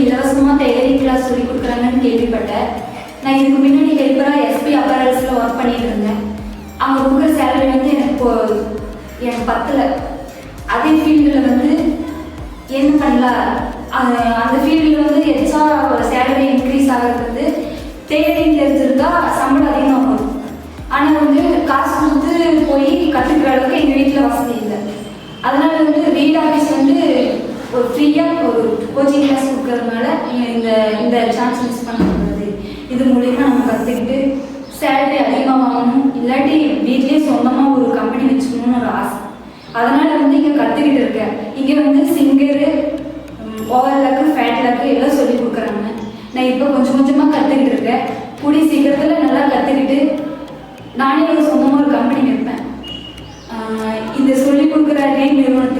இலவசமாக tailoring class சொல்லி கொடுக்குறாங்கன்னு கேள்விப்பட்டேன். நான் இதுக்கு முன்னாடி ஹெல்ப்பராக எஸ்பி அப்பரல்ஸில் ஒர்க் பண்ணிட்டு இருந்தேன். அவங்க கொடுக்குற சேலரி வந்து எனக்கு பத்தலை. அதே ஃபீல்டில் வந்து என்ன பண்ணலாம், அந்த ஃபீல்டில் வந்து எச்சா சேலரி இன்க்ரீஸ் ஆகிறது வந்து டெய்லரிங் தெரிஞ்சிருந்தா சம்பளம் அதிகமாக வரும். ஆனால் வந்து காசு கொடுத்து போய் கற்றுக்கிற அளவுக்கு எங்கள் வீட்டில் வசதி இல்லை. அதனால் வந்து ரீட் ஆஃபீஸ் வந்து ஒரு ஃப்ரீயாக ஒரு கோச்சிங் கிளாஸ் கொடுக்கறதுனால இந்த சான்ஸ் மிஸ் பண்ணக்கூடாது. இது மூலிமா நம்ம கற்றுக்கிட்டு சேலரி அதிகமாக வாங்கணும், இல்லாட்டி வீட்லேயே சொந்தமாக ஒரு கம்பெனி வச்சுக்கணும்னு ஒரு ஆசை. அதனால் வந்து இங்கே கற்றுக்கிட்டு இருக்கேன். இங்கே வந்து சிங்கரு, ஓவர்லாக்கு, ஃபேட் லாக்கு எல்லாம் சொல்லி கொடுக்குறாங்க. நான் இப்போ கொஞ்சம் கொஞ்சமாக கற்றுக்கிட்டு இருக்கேன். கூடிய சீக்கிரத்தில் நல்லா கற்றுக்கிட்டு நானே ஒரு சொந்தமாக ஒரு கம்பெனி வைப்பேன். இந்த சொல்லிக் கொடுக்குற ரீட் நிறுவனத்தை